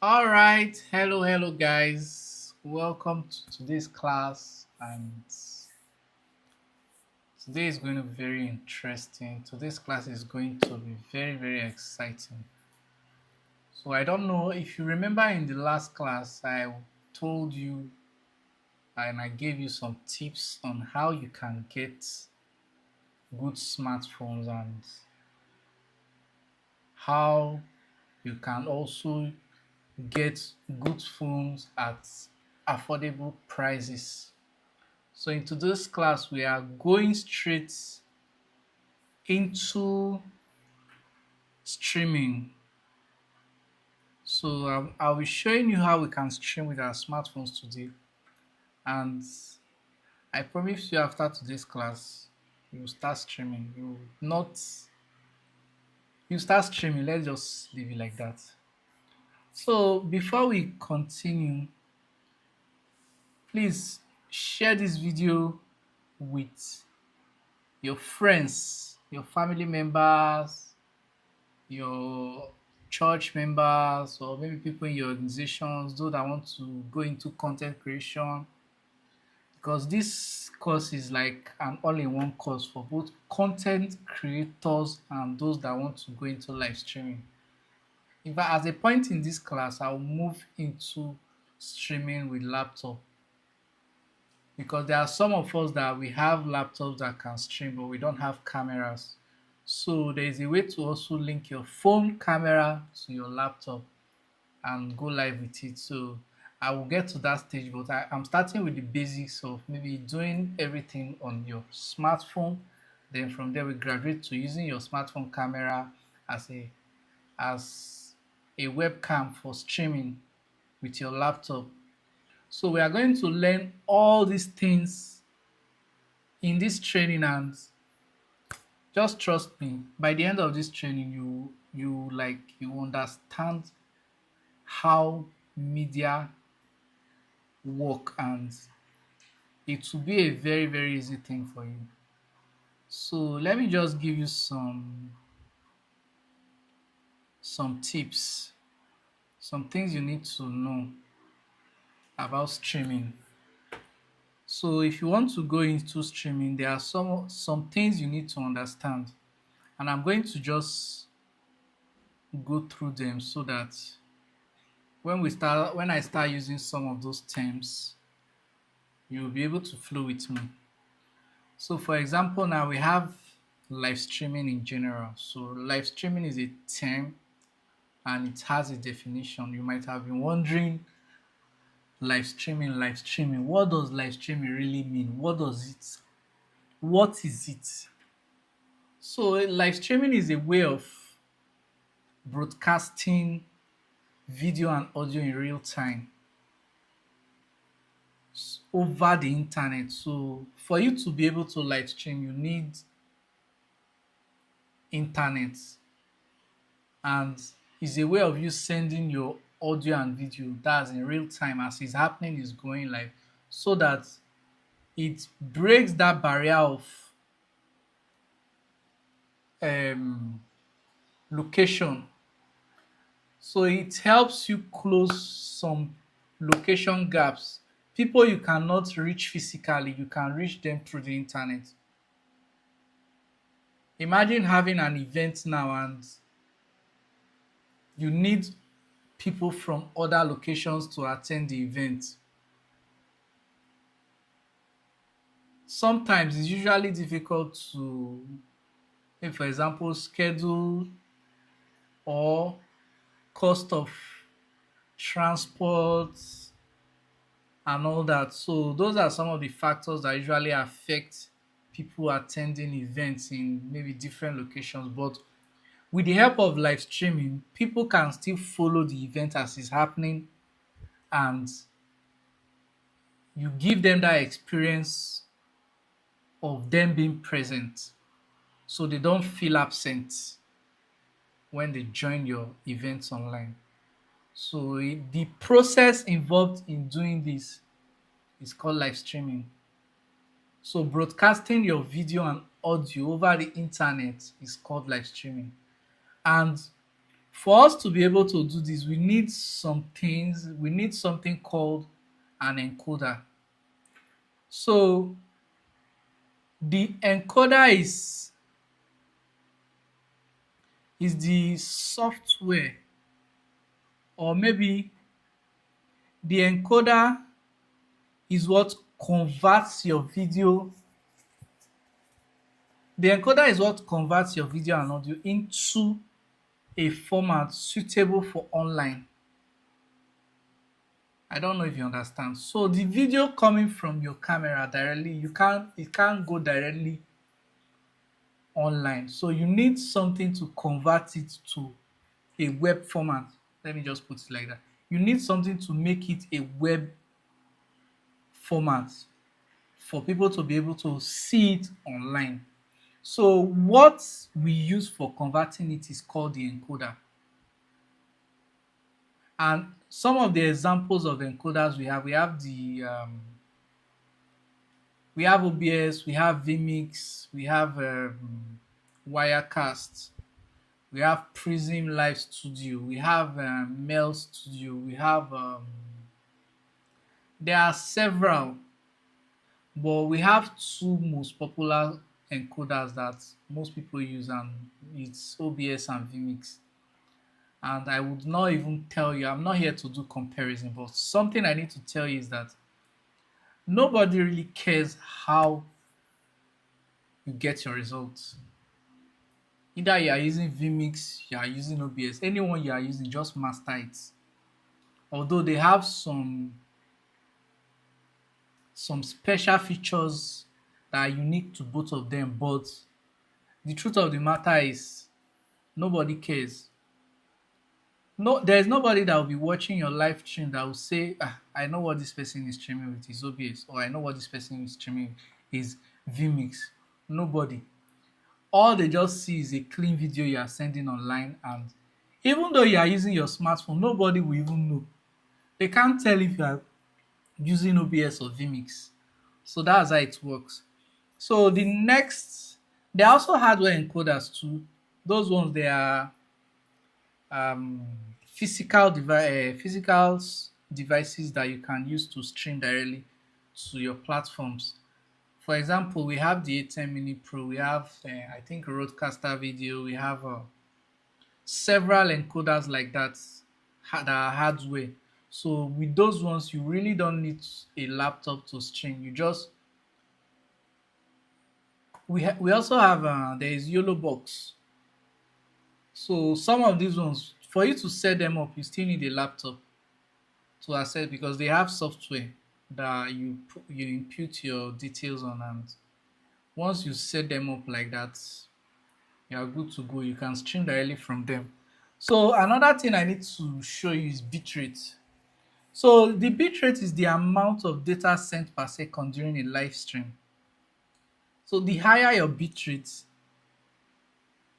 All right, hello, guys. Welcome to today's class, and today is going to be very interesting. Today's class is going to be very exciting. So I don't know if you remember in the last class, I told you and I gave you some tips on how you can get good smartphones and how you can also get good phones at affordable prices. So in today's class, we are going straight into streaming. So I'll be showing you how we can stream with our smartphones today. And I promise you after today's class, you will start streaming. You start streaming. Let's just leave it like that. So before we continue, please share this video with your friends, your family members, your church members, or maybe people in your organizations, those that want to go into content creation, because this course is like an all-in-one course for both content creators and those that want to go into live streaming. In fact, as a point in this class, I'll move into streaming with laptop, because there are some of us that we have laptops that can stream, but we don't have cameras. So there is a way to also link your phone camera to your laptop and go live with it. So I will get to that stage, but I'm starting with the basics of maybe doing everything on your smartphone. Then from there we graduate to using your smartphone camera as a webcam for streaming with your laptop. So we are going to learn all these things in this training, and just trust me, by the end of this training you understand how media work, and it will be a very easy thing for you. So let me just give you some tips, some things you need to know about streaming. So if you want to go into streaming, there are some things you need to understand, and I'm going to just go through them so that when I start using some of those terms, you'll be able to flow with me. So for example, now we have live streaming in general. So live streaming is a term and it has a definition. You might have been wondering, live streaming. What does live streaming really mean? What is it? So live streaming is a way of broadcasting video and audio in real time over the internet. So for you to be able to live stream, you need internet, and is a way of you sending your audio and video that's in real time as it's happening, is going live, so that it breaks that barrier of um, location. So it helps you close some location gaps. People you cannot reach physically, you can reach them through the internet. Imagine having an event now and you need people from other locations to attend the event. Sometimes it's usually difficult to, if for example, schedule or cost of transport and all that. So those are some of the factors that usually affect people attending events in maybe different locations. But with the help of live streaming, people can still follow the event as it's happening, and you give them that experience of them being present, so they don't feel absent when they join your events online. So the process involved in doing this is called live streaming. So broadcasting your video and audio over the internet is called live streaming. And For us to be able to do this, we need some things. We need something called an encoder. So the encoder is the software, or maybe the encoder is what converts your video. The encoder is what converts your video and audio into a format suitable for online. I don't know if you understand. So the video coming from your camera directly, it can't go directly online. So you need something to convert it to a web format. Let me just put it like that. You need something to make it a web format for people to be able to see it online. So what we use for converting it is called the encoder. And some of the examples of encoders we have OBS, we have vMix, we have Wirecast, we have Prism Live Studio, we have Mail Studio, we have there are several, but we have two most popular encoders that most people use, and it's OBS and vMix. And I would not even tell you, I'm not here to do comparison, but something I need to tell you is that nobody really cares how you get your results. Either you are using vMix, you are using OBS, anyone you are using, just master it. Although they have some special features that are unique to both of them, but the truth of the matter is nobody cares. No, there's nobody that will be watching your live stream that will say, I know what this person is streaming with is OBS, or I know what this person is streaming is vMix. Nobody. All they just see is a clean video you are sending online, and even though you are using your smartphone, nobody will even know. They can't tell if you are using OBS or vMix. So that's how it works. So they are also hardware encoders too. Those ones, they are um, physical devices that you can use to stream directly to your platforms. For example, we have the A10 Mini Pro, we have I think Roadcaster Video, we have several encoders like that that are hardware. So with those ones, you really don't need a laptop to stream. You just we also have there is YOLO Box. So some of these ones, for you to set them up, you still need a laptop to access, because they have software that you input your details on, and once you set them up like that, you are good to go. You can stream directly from them. So another thing I need to show you is bitrate. So the bitrate is the amount of data sent per second during a live stream. So the higher your bitrate,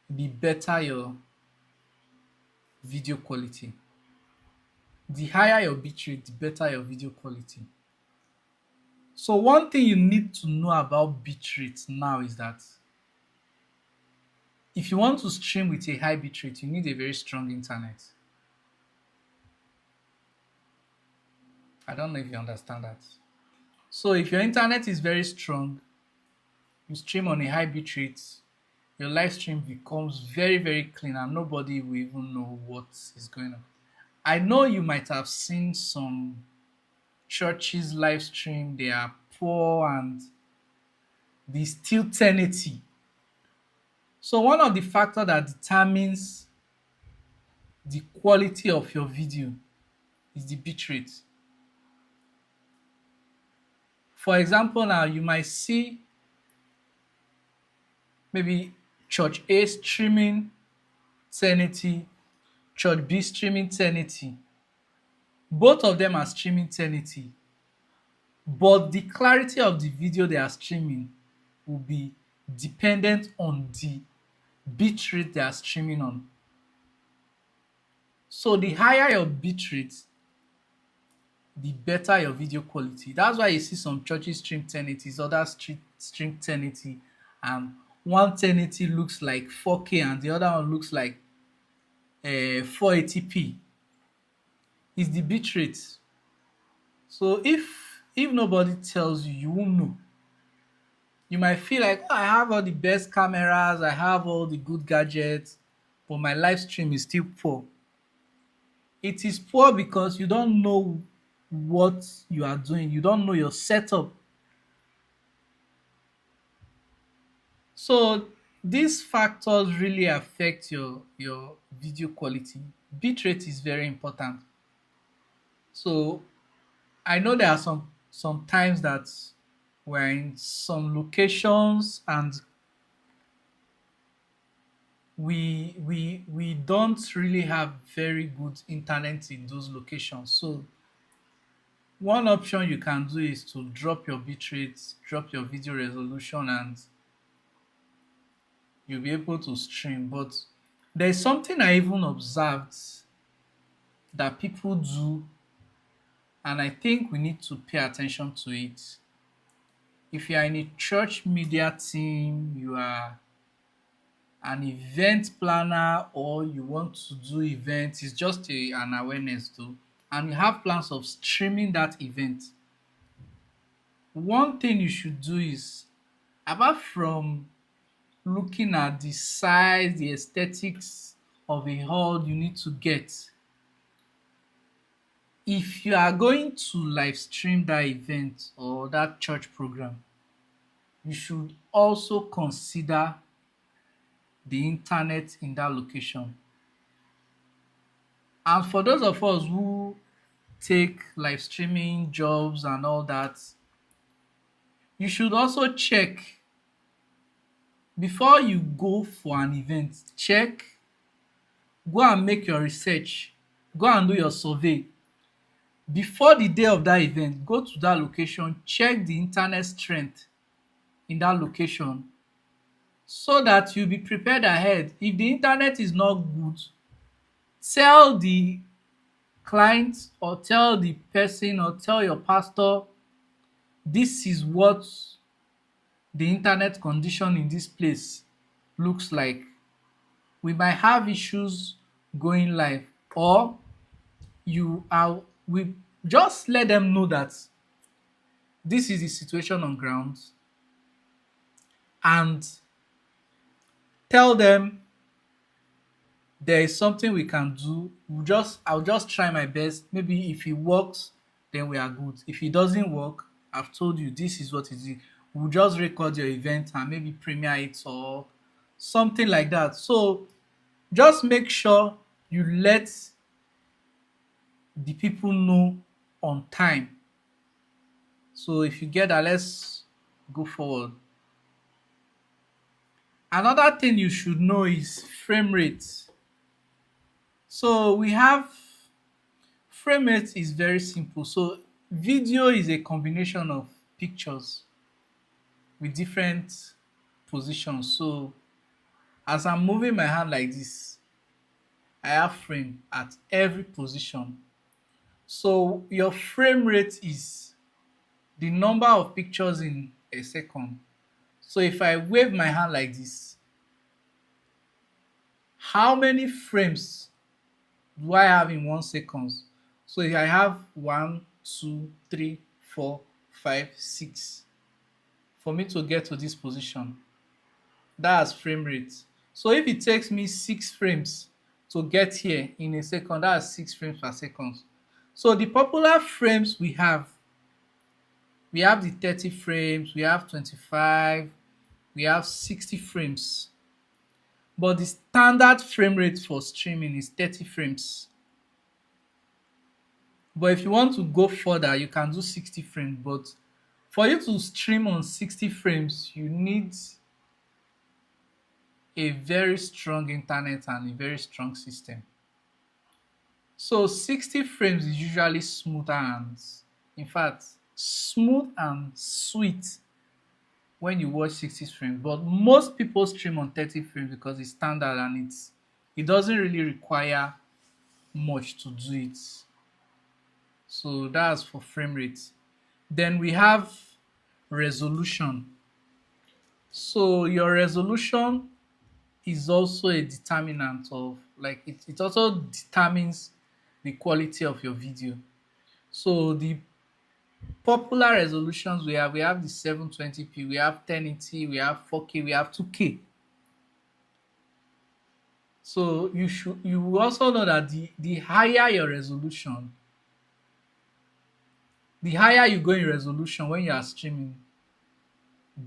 the better your video quality. The higher your bitrate, the better your video quality. So one thing you need to know about bitrate now is that if you want to stream with a high bitrate, you need a very strong internet. I don't know if you understand that. So if your internet is very strong, you stream on a high bitrate, your live stream becomes very, very clean, and nobody will even know what is going on. I know you might have seen some churches live stream, they are poor and they still 1080. So one of the factors that determines the quality of your video is the bitrate. For example, now you might see maybe church A streaming 1080, church B streaming 1080. Both of them are streaming 1080, but the clarity of the video they are streaming will be dependent on the bitrate they are streaming on. So the higher your bitrate, the better your video quality. That's why you see some churches stream 1080, others stream 1080, and one 1080 looks like 4K and the other one looks like 480p is the bitrate. So if nobody tells you, you won't know. You might feel like, oh, I have all the best cameras, I have all the good gadgets, but my live stream is still poor. It is poor because you don't know what you are doing. You don't know your setup. So these factors really affect your video quality. Bitrate is very important. So I know there are some times that we're in some locations and we don't really have very good internet in those locations. So one option you can do is to drop your bitrate, drop your video resolution, and you'll be able to stream. But there's something I even observed that people do, and I think we need to pay attention to it. If you are in a church media team, you are an event planner, or you want to do events, it's just an awareness too, and you have plans of streaming that event. One thing you should do is, apart from looking at the size, the aesthetics of a hall you need to get, if you are going to live stream that event or that church program, you should also consider the internet in that location. And for those of us who take live streaming jobs and all that, you should also check before you go for an event. Check, go and make your research, go and do your survey. Before the day of that event, go to that location, check the internet strength in that location so that you'll be prepared ahead. If the internet is not good, tell the client or tell the person or tell your pastor, this is what the internet condition in this place looks like. We might have issues going live, or you are we just let them know that this is the situation on ground, and tell them there is something we can do. I'll just try my best. Maybe if it works, then we are good. If it doesn't work, I've told you this is what it is. We'll just record your event and maybe premiere it or something like that. So just make sure you let the people know on time. So if you get that, let's go forward. Another thing you should know is frame rate. So we have frame rate is very simple. So video is a combination of pictures with different positions. So as I'm moving my hand like this, I have frame at every position. So your frame rate is the number of pictures in a second. So if I wave my hand like this, how many frames do I have in 1 second? So if I have 1, 2, 3, 4, 5, 6 for me to get to this position, that's frame rate. So if it takes me 6 frames to get here in a second, that's 6 frames per second. So the popular frames we have the 30 frames, we have 25, we have 60 frames. But the standard frame rate for streaming is 30 frames. But if you want to go further, you can do 60 frames. But for you to stream on 60 frames, you need a very strong internet and a very strong system. So 60 frames is usually smoother and, in fact, smooth and sweet when you watch 60 frames. But most people stream on 30 frames because it's standard and it doesn't really require much to do it. So that's for frame rate. Then we have resolution. So your resolution is also a determinant of, like, it also determines the quality of your video. So the popular resolutions we have the 720p, we have 1080, we have 4K, we have 2K. So you will also know that the higher your resolution, the higher you go in resolution when you are streaming,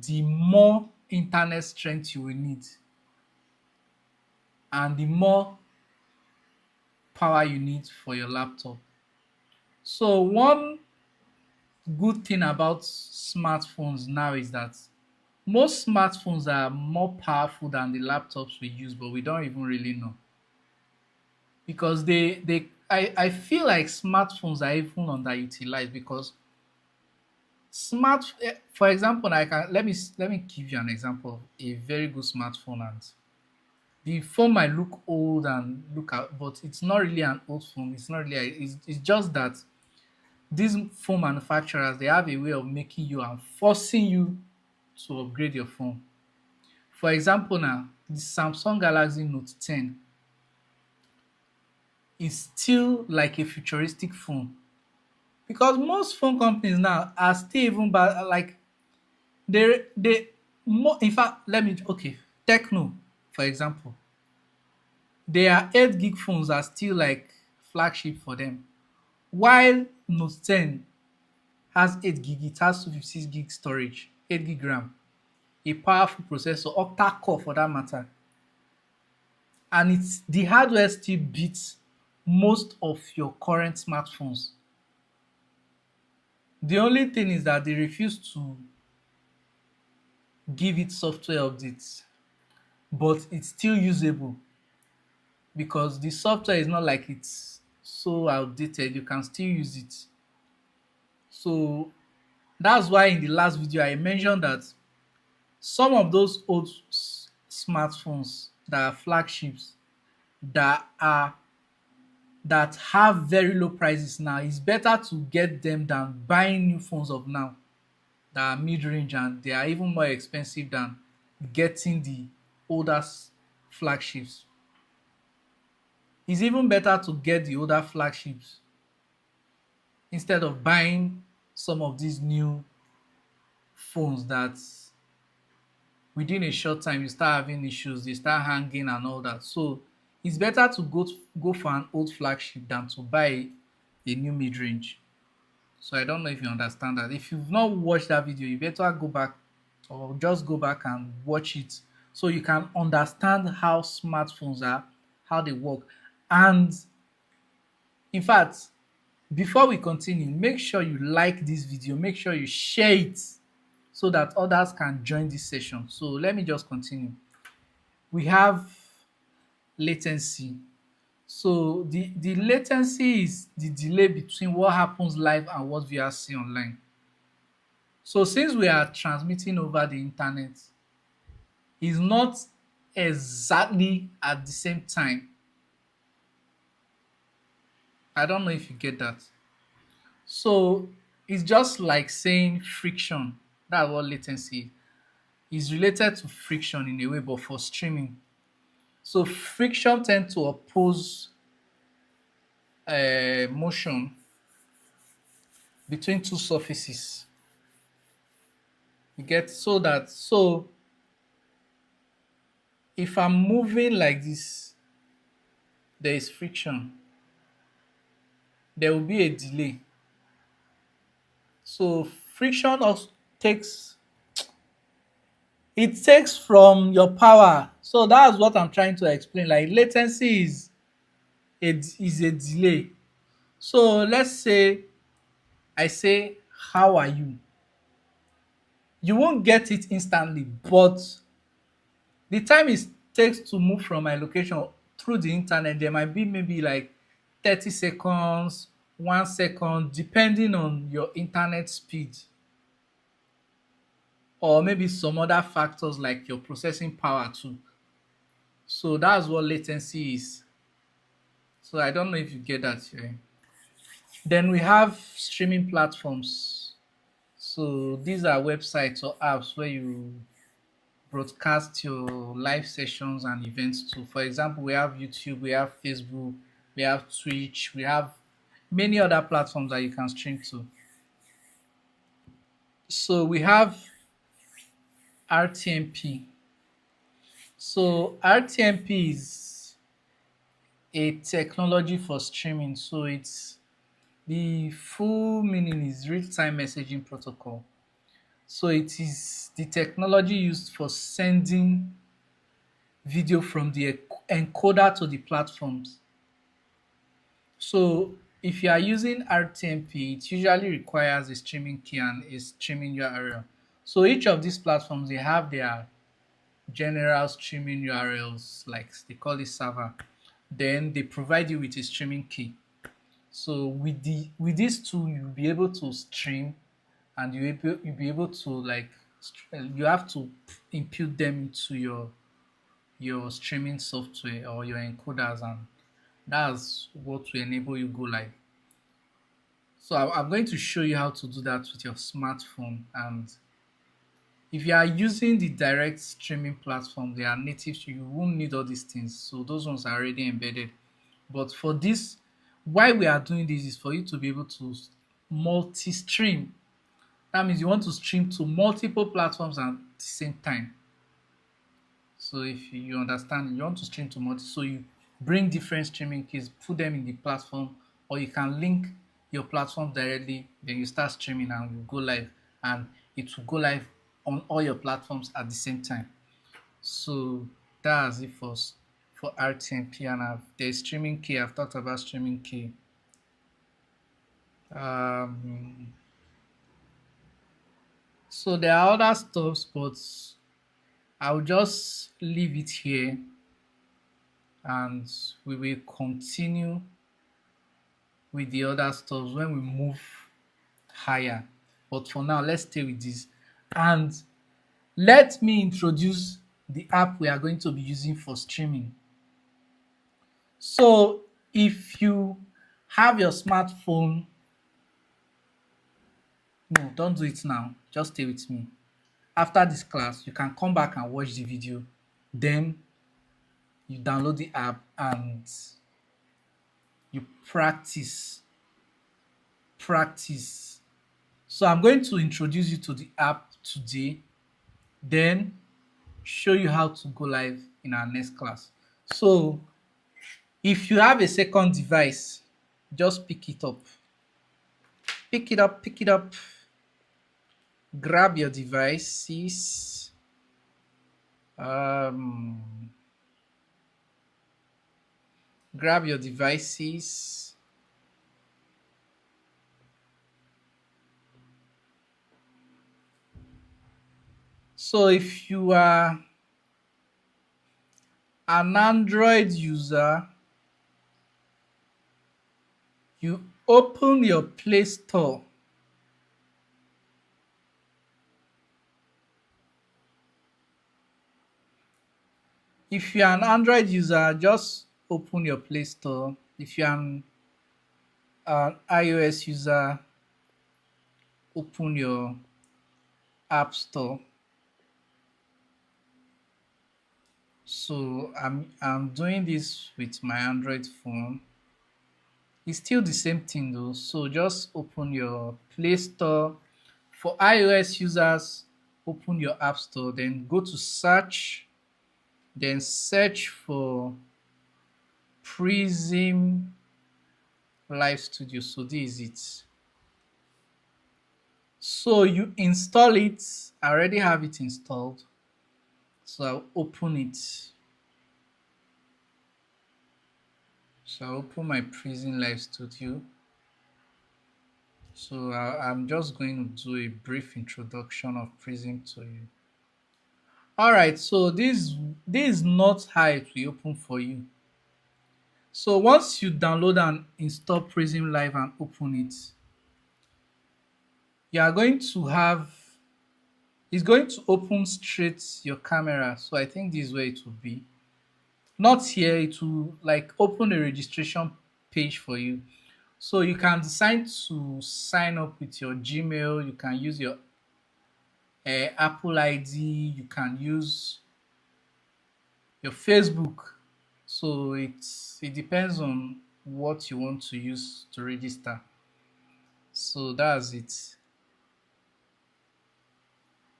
the more internet strength you will need and the more power you need for your laptop. So one good thing about smartphones now is that most smartphones are more powerful than the laptops we use, but we don't even really know, because I feel like smartphones are even underutilized because for example, let me give you an example of a very good smartphone. And the phone might look old and look out, but it's not really an old phone. It's not really it's just that these phone manufacturers, they have a way of making you and forcing you to upgrade your phone. For example, now the Samsung Galaxy Note 10 is still like a futuristic phone, because most phone companies now are still even bad, like they more, in fact, let me okay, Techno, for example, their 8 gig phones are still like flagship for them, while Note 10 has 8 gig, it has 256 gig storage, 8 gig RAM, a powerful processor, octa core for that matter, and it's the hardware still beats most of your current smartphones. The only thing is that they refuse to give it software updates, but it's still usable because the software is not like it's so outdated. You can still use it. So that's why in the last video I mentioned that some of those old smartphones that are flagships, that are that have very low prices now, it's better to get them than buying new phones of now that are mid-range and they are even more expensive than getting the older flagships. It's even better to get the older flagships instead of buying some of these new phones that within a short time you start having issues, they start hanging and all that. So it's better to go for an old flagship than to buy a new mid-range. So I don't know if you understand that. If you've not watched that video, you better go back or just go back and watch it so you can understand how smartphones are, how they work. And in fact, before we continue, make sure you like this video, make sure you share it so that others can join this session. So let me just continue. We have latency. So the latency is the delay between what happens live and what viewers see online. So since we are transmitting over the internet, it's not exactly at the same time. I don't know if you get that. So it's just like saying friction. That's what latency is related to friction in a way, but for streaming. So friction tends to oppose motion between two surfaces. You get, so if I'm moving like this, there is friction. There will be a delay. So friction also takes it takes from your power. So that's what I'm trying to explain. Like latency is a delay. So let's say I say, how are you? You won't get it instantly, but the time it takes to move from my location through the internet, there might be maybe like 30 seconds, 1 second, depending on your internet speed, or maybe some other factors like your processing power too. So that's what latency is. So I don't know if you get that here. Then we have streaming platforms. So these are websites or apps where you broadcast your live sessions and events too. For example, we have YouTube, we have Facebook, we have Twitch, we have many other platforms that you can stream to. So we have RTMP. So RTMP is a technology for streaming. So it's the full meaning is real-time messaging protocol. So it is the technology used for sending video from the encoder to the platforms. So if you are using RTMP, it usually requires a streaming key and a streaming URL. So each of these platforms they have their general streaming URLs, like they call it server. Then they provide you with a streaming key. So with this tool, you'll be able to stream, and you'll be able to like you have to input them into your streaming software or your encoders, and that's what will enable you go live. So I'm going to show you how to do that with your smartphone. And if you are using the direct streaming platform, they are native, so you won't need all these things. So those ones are already embedded. But for this, why we are doing this is for you to be able to multi-stream. That means you want to stream to multiple platforms at the same time. So if you understand, you want to stream to multi, so you bring different streaming keys, put them in the platform, or you can link your platform directly. Then you start streaming and you go live, and it will go live on all your platforms at the same time. So that's it for RTMP, and there's streaming key. I've talked about streaming key. Um, so there are other stuffs, but I'll just leave it here, and we will continue with the other stuff when we move higher. But for now, let's stay with this. And let me introduce the app we are going to be using for streaming. So if you have your smartphone, no, don't do it now. Just stay with me. After this class, you can come back and watch the video. Then you download the app and you practice. So I'm going to introduce you to the app today, then show you how to go live in our next class. So if you have a second device, just pick it up. Pick it up. Grab your devices. Grab your devices. So if you are an Android user, you open your Play Store. If you're an Android user, just open your Play Store. If you're an iOS user, open your App Store. So I'm doing this with my Android phone. It's still the same thing though. So just open your Play Store. For iOS users, open your App Store, then go to search, then search for Prism Live Studio. So this is it. So you install it. I already have it installed. So I'll open it. So I'll open my Prism Live Studio. So I'm just going to do a brief introduction of Prism to you. Alright, so this is not how it will open for you. So once you download and install Prism Live and open it, you are going to have, it's going to open straight your camera. So I think this is where it will be. Not here, it will like open a registration page for you. So you can decide to sign up with your Gmail. You can use your Apple ID. You can use your Facebook. So it depends on what you want to use to register. So that's it.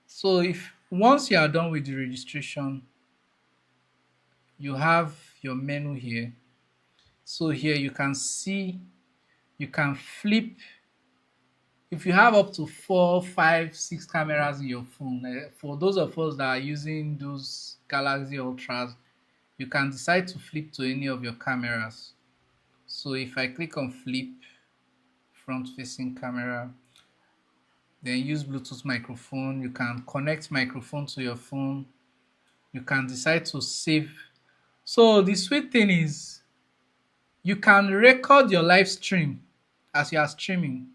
So if once you are done with the registration, you have your menu here. So here you can see, you can flip. If you have up to 4, 5, 6 cameras in your phone, for those of us that are using those Galaxy Ultras, you can decide to flip to any of your cameras. So if I click on flip, front facing camera, then use Bluetooth microphone, you can connect microphone to your phone, you can decide to save. So the sweet thing is you can record your live stream as you are streaming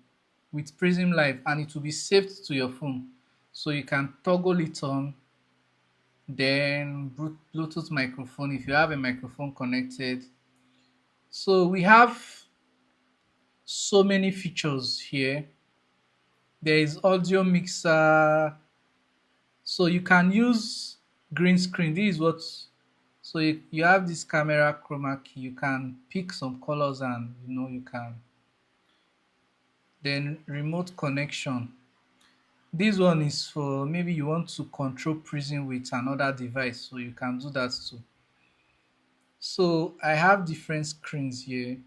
with Prism Live, and it will be saved to your phone. So you can toggle it on, then Bluetooth microphone if you have a microphone connected. So we have so many features here. There is audio mixer, so you can use green screen. This is what, so you have this camera chroma key. You can pick some colors and you can, then remote connection. This one is for maybe you want to control Prism with another device, so you can do that too. So I have different screens here.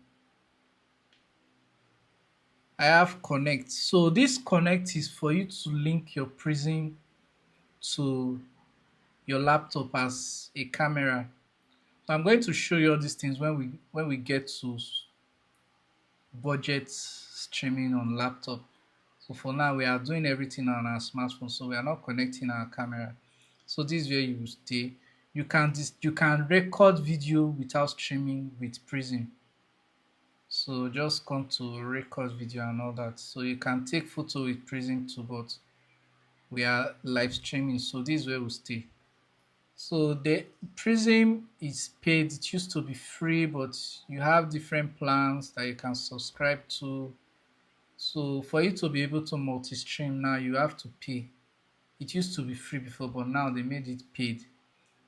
I have connect. So this connect is for you to link your Prism to your laptop as a camera. So I'm going to show you all these things when we get to budget streaming on laptop. So for now, we are doing everything on our smartphone, so we are not connecting our camera. So this is where you will stay. You can record video without streaming with Prism. So just come to record video and all that. So you can take photo with Prism too, but we are live streaming, so this is where we stay. So the Prism is paid. It used to be free, but you have different plans that you can subscribe to. So for you to be able to multi-stream now, you have to pay. It used to be free before, but now they made it paid.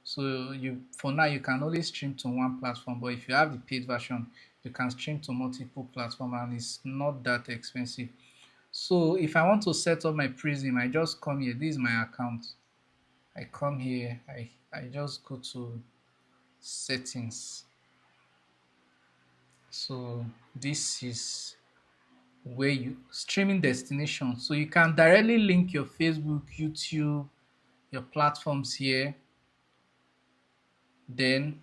So for now you can only stream to one platform, but if you have the paid version, you can stream to multiple platforms and it's not that expensive. So if I want to set up my Prism, I just come here. This is my account. I come here, I just go to settings. So this is where you streaming destination. So you can directly link your Facebook, YouTube, your platforms here. Then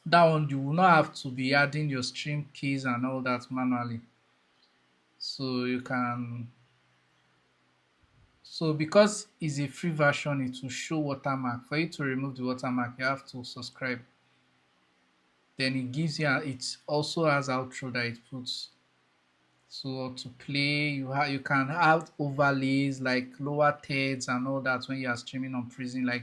that one you will not have to be adding your stream keys and all that manually. So you can, so because it's a free version, it will show watermark. For you to remove the watermark, you have to subscribe. Then it gives you it also has outro that it puts. So to play, you can add overlays like lower thirds and all that when you are streaming on Prism. Like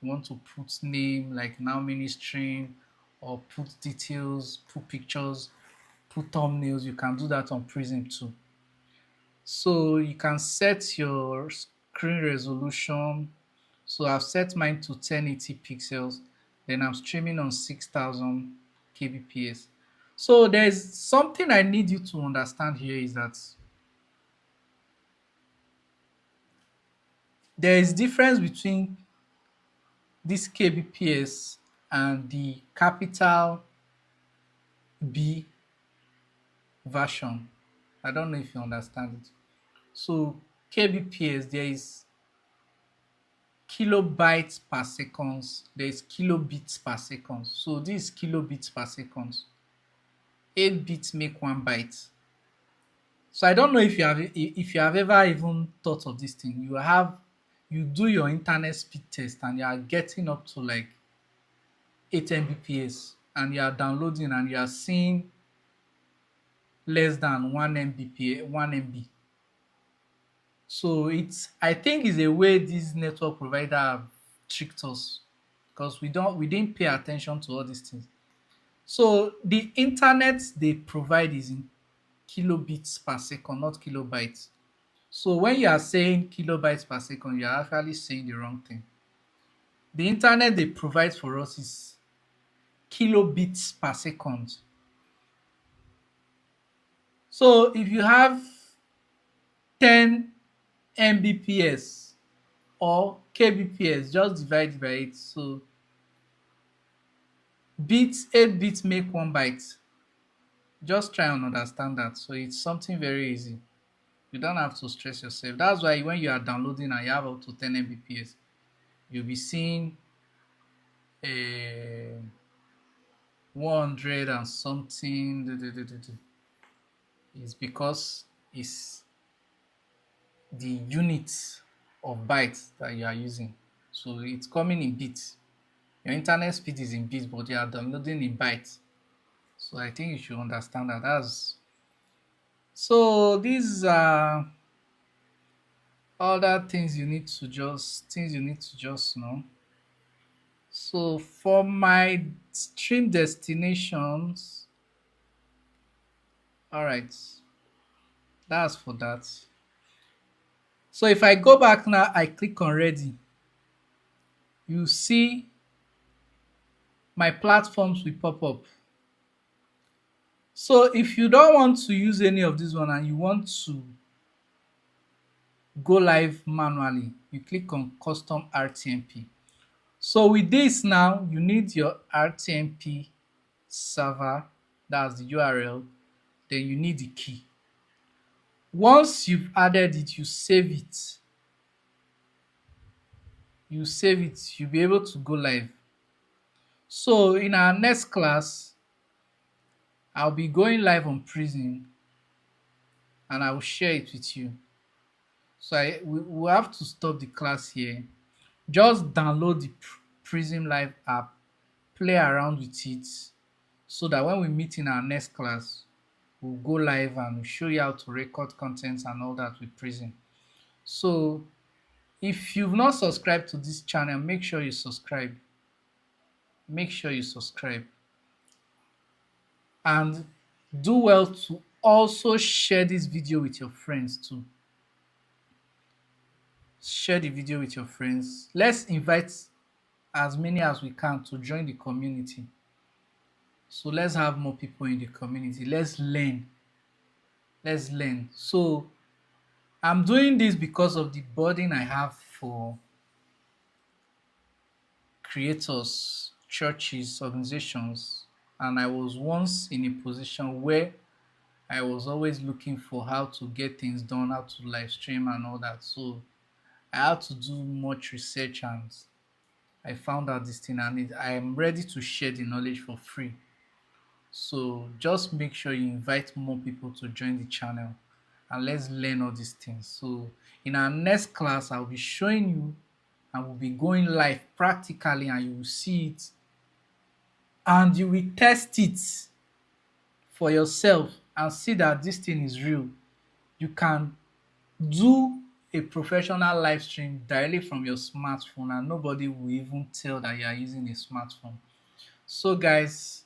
you want to put name like now mini stream, or put details, put pictures, put thumbnails. You can do that on Prism too. So you can set your screen resolution. So I've set mine to 1080 pixels. Then I'm streaming on 6000 kbps. So there's something I need you to understand here is that there is difference between this kbps and the capital B version. I don't know if you understand it. So kbps, there is kilobytes per second, there is kilobits per second. So this is kilobits per second. 8 bits make 1 byte. So I don't know if you have ever even thought of this thing. You do your internet speed test and you are getting up to like 8 Mbps and you are downloading and you are seeing less than 1 Mbps, 1 MB. So I think it's a way these network provider have tricked us, because we didn't pay attention to all these things. So the internet they provide is in kilobits per second, not kilobytes. So when you are saying kilobytes per second, you are actually saying the wrong thing. The internet they provide for us is kilobits per second. So if you have 10 Mbps or kbps, just divide by it. So bits, 8 bits make 1 byte. Just try and understand that. So it's something very easy. You don't have to stress yourself. That's why when you are downloading and you have up to 10 Mbps, you'll be seeing a 100 and something. Is because it's the units of bytes that you are using. So it's coming in bits. Your internet speed is in bits, but you are downloading in bytes. So I think you should understand that. That's so these are other things you need to just know. So for my stream destinations, all right, that's for that. So if I go back now, I click on ready, you see my platforms will pop up. So if you don't want to use any of this one and you want to go live manually, you click on custom RTMP. So with this now, you need your RTMP server, that's the URL, then you need the key. Once you've added it, you save it, you'll be able to go live. So in our next class, I'll be going live on Prism and I will share it with you. So we have to stop the class here. Just download the Prism Live app, play around with it, so that when we meet in our next class, we'll go live and we'll show you how to record content and all that with Prism. So if you've not subscribed to this channel, make sure you subscribe. Make sure you subscribe. And do well to also share this video with your friends too. Share the video with your friends. Let's invite as many as we can to join the community. So let's have more people in the community. Let's learn. Let's learn. So I'm doing this because of the burden I have for creators, churches, organizations. And I was once in a position where I was always looking for how to get things done, how to live stream and all that. So I had to do much research and I found out this thing and I am ready to share the knowledge for free. So just make sure you invite more people to join the channel and let's learn all these things. So in our next class, I'll be showing you and we'll be going live practically and you will see it and you will test it for yourself and see that this thing is real. You can do a professional live stream directly from your smartphone and nobody will even tell that you are using a smartphone. So guys,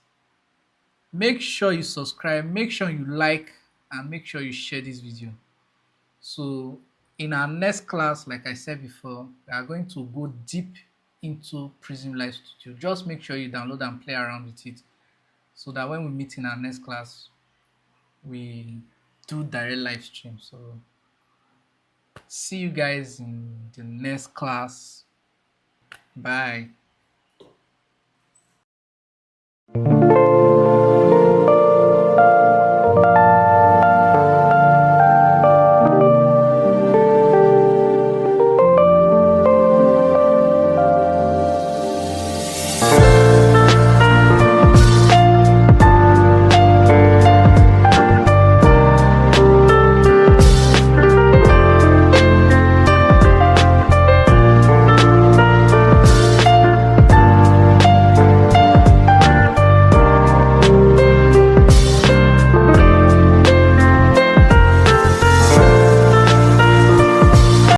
make sure you subscribe, make sure you like, and make sure you share this video. So in our next class, like I said before, we are going to go deep into Prism Live Studio. Just make sure you download and play around with it so that when we meet in our next class, we do direct live stream. So see you guys in the next class. Bye.